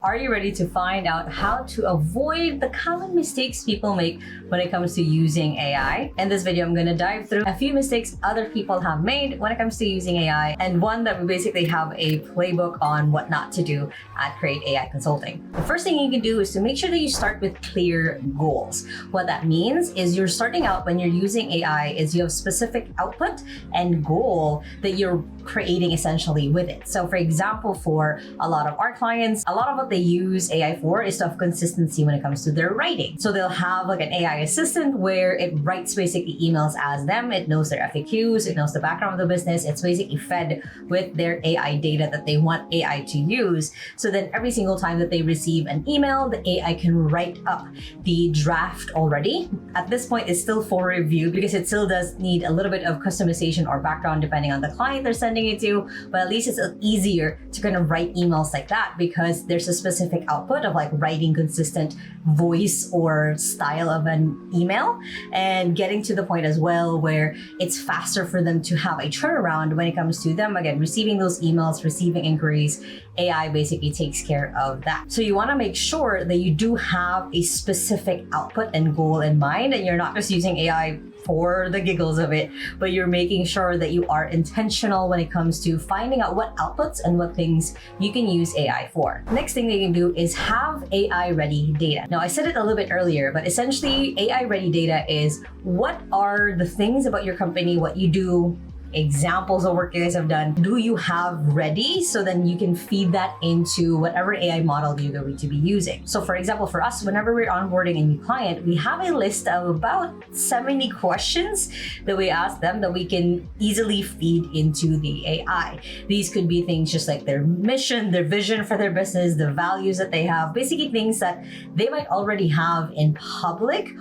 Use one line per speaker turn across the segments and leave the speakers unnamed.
Are you ready to find out how to avoid the common mistakes people make when it comes to using AI? In this video, I'm going to dive through a few mistakes other people have made when it comes to using AI, and one that we basically have a playbook on what not to do at Create AI Consulting. The first thing you can do is to make sure that you start with clear goals. What that means is you're starting out when you're using AI is you have specific output and goal that you're creating essentially with it. So for example, for a lot of our clients, a lot of what they use AI for is to have consistency when it comes to their writing. So they'll have like an AI assistant where it writes basically emails as them. It knows their FAQs, it knows the background of the business. It's basically fed with their AI data that they want AI to use. So then every single time that they receive an email, the AI can write up the draft already. At this point, it's still for review because it still does need a little bit of customization or background depending on the client they're sending it to, but at least it's easier to kind of write emails like that because there's a specific output of like writing consistent voice or style of an email, and getting to the point as well where it's faster for them to have a turnaround when it comes to them, again, receiving those emails, receiving inquiries. AI basically takes care of that. So you want to make sure that you do have a specific output and goal in mind, and you're not just using AI for the giggles of it, but you're making sure that you are intentional when it comes to finding out what outputs and what things you can use AI for. Next thing that you can do is have AI ready data. Now, I said it a little bit earlier, but essentially AI ready data is what are the things about your company, what you do, examples of work you guys have done, do you have ready, so then you can feed that into whatever AI model you're going to be using. So for example, for us, whenever we're onboarding a new client, we have a list of about 70 questions that we ask them that we can easily feed into the AI. These could be things just like their mission, their vision for their business, the values that they have, basically things that they might already have in public,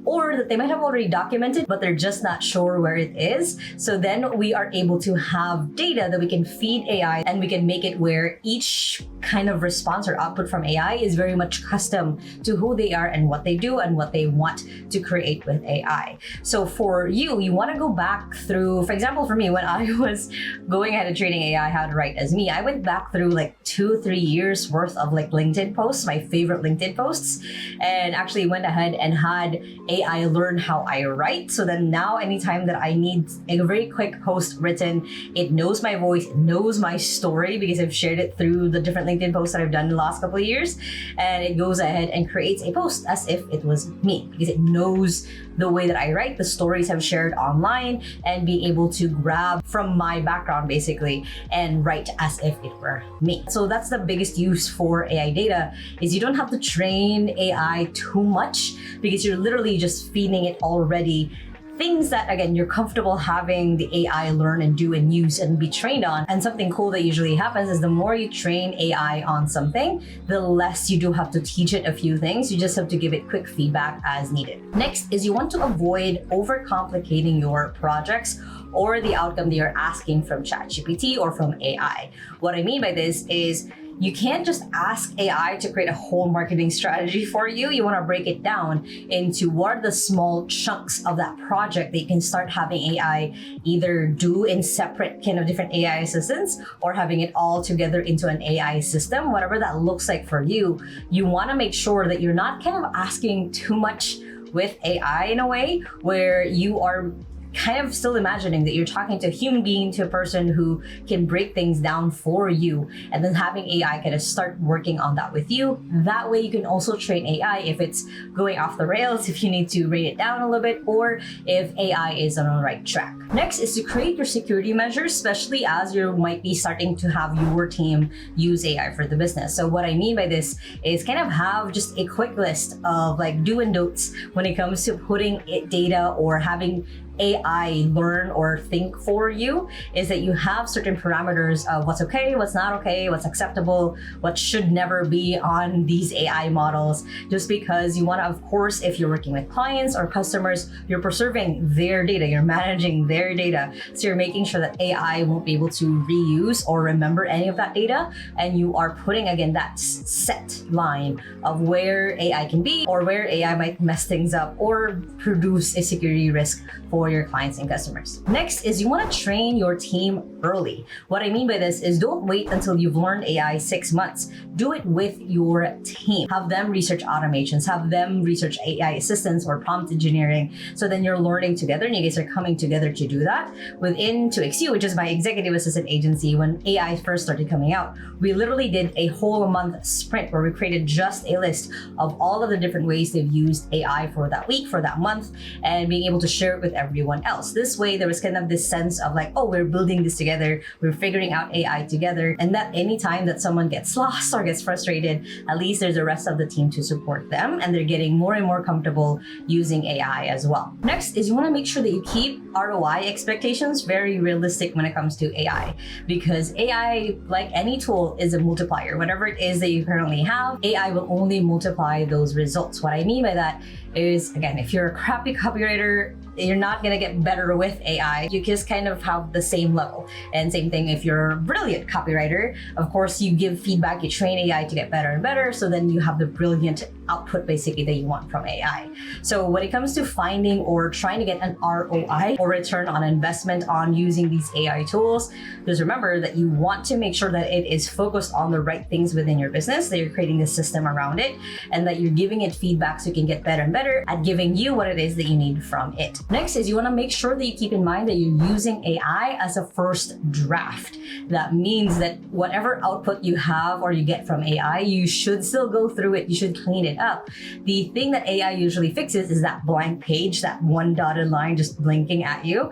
or that they might have already documented, but they're just not sure where it is. So then we are able to have data that we can feed AI, and we can make it where each kind of response or output from AI is very much custom to who they are and what they do and what they want to create with AI. So for you, you want to go back through, for example, for me, when I was going ahead and training AI how to write as me, I went back through like 2-3 years worth of like LinkedIn posts, my favorite LinkedIn posts, and actually went ahead and had AI learn how I write. So then now anytime that I need a very quick post written, it knows my voice, it knows my story because I've shared it through the different LinkedIn posts that I've done in the last couple of years, and it goes ahead and creates a post as if it was me because it knows the way that I write, the stories I've shared online, and being able to grab from my background basically and write as if it were me. So that's the biggest use for AI data, is you don't have to train AI too much because you're literally just feeding it already things that, again, you're comfortable having the AI learn and do and use and be trained on. And something cool that usually happens is the more you train AI on something, the less you do have to teach it a few things. You just have to give it quick feedback as needed. Next is you want to avoid overcomplicating your projects or the outcome that you're asking from ChatGPT or from AI. What I mean by this is you can't just ask AI to create a whole marketing strategy for you. You want to break it down into what are the small chunks of that project that you can start having AI either do in separate kind of different AI assistants, or having it all together into an AI system, whatever that looks like for you. You want to make sure that you're not kind of asking too much with AI in a way where you are kind of still imagining that you're talking to a human being, to a person who can break things down for you, and then having AI kind of start working on that with you. That way you can also train AI if it's going off the rails, if you need to rate it down a little bit, or if AI is on the right track. Next is to create your security measures, especially as you might be starting to have your team use AI for the business. So what I mean by this is kind of have just a quick list of like do and don'ts when it comes to putting data or having AI learn or think for you, is that you have certain parameters of what's okay, what's not okay, what's acceptable, what should never be on these AI models, just because you want to, of course, if you're working with clients or customers, you're preserving their data, you're managing their data. So you're making sure that AI won't be able to reuse or remember any of that data. And you are putting, again, that set line of where AI can be or where AI might mess things up or produce a security risk for for your clients and customers. Next is you want to train your team early. What I mean by this is don't wait until you've learned AI 6 months. Do it with your team. Have them research automations, have them research AI assistants or prompt engineering. So then you're learning together and you guys are coming together to do that. Within 2XU, which is my executive assistant agency, when AI first started coming out, we literally did a whole month sprint where we created just a list of all of the different ways they've used AI for that week, for that month, and being able to share it with everyone else. This way, there was kind of this sense of like, oh, we're building this together, we're figuring out AI together, and that anytime that someone gets lost or gets frustrated, at least there's the rest of the team to support them, and they're getting more and more comfortable using AI as well. Next is you want to make sure that you keep ROI expectations very realistic when it comes to AI, because AI, like any tool, is a multiplier. Whatever it is that you currently have, AI will only multiply those results. What I mean by that is, again, if you're a crappy copywriter, you're not gonna get better with AI. You just kind of have the same level. And same thing if you're a brilliant copywriter, of course you give feedback, you train AI to get better and better, so then you have the brilliant output basically that you want from AI. So when it comes to finding or trying to get an ROI or return on investment on using these AI tools, just remember that you want to make sure that it is focused on the right things within your business, that you're creating a system around it, and that you're giving it feedback so you can get better and better at giving you what it is that you need from it. Next is you want to make sure that you keep in mind that you're using AI as a first draft. That means that whatever output you have or you get from AI, you should still go through it, you should clean it up. The thing that AI usually fixes is that blank page, that one dotted line just blinking at you.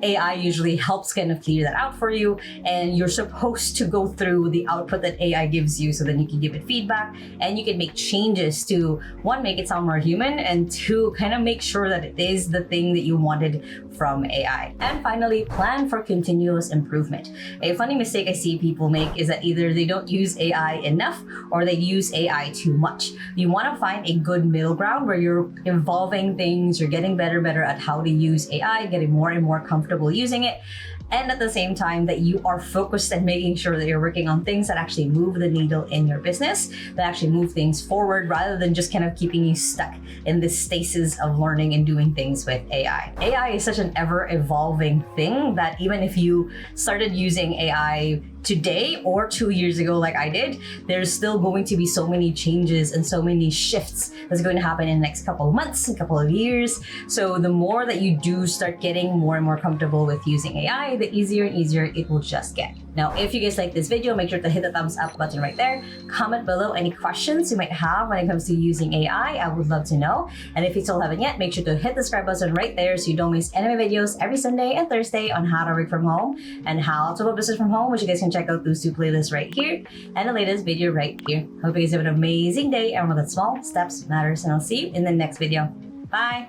AI usually helps kind of clear that out for you, and you're supposed to go through the output that AI gives you so then you can give it feedback and you can make changes to, one, make it sound more human, and two, kind of make sure that it is the thing that you wanted from AI. And finally, plan for continuous improvement. A funny mistake I see people make is that either they don't use AI enough or they use AI too much. You want to find a good middle ground where you're evolving things, you're getting better at how to use AI, getting more and more comfortable using it, and at the same time that you are focused and making sure that you're working on things that actually move the needle in your business, that actually move things forward rather than just kind of keeping you stuck in this stasis of learning and doing things with AI. AI is such an ever-evolving thing that even if you started using AI today or 2 years ago like I did, there's still going to be so many changes and so many shifts that's going to happen in the next couple of months, a couple of years. So the more that you do start getting more and more comfortable with using AI, the easier and easier it will just get. Now, if you guys like this video, make sure to hit the thumbs up button right there. Comment below any questions you might have when it comes to using AI. I would love to know. And if you still haven't yet, make sure to hit the subscribe button right there so you don't miss any of my videos every Sunday and Thursday on how to work from home and how to build business from home, which you guys can check out those two playlists right here and the latest video right here. Hope you guys have an amazing day, and remember that small steps matters, and I'll see you in the next video. Bye!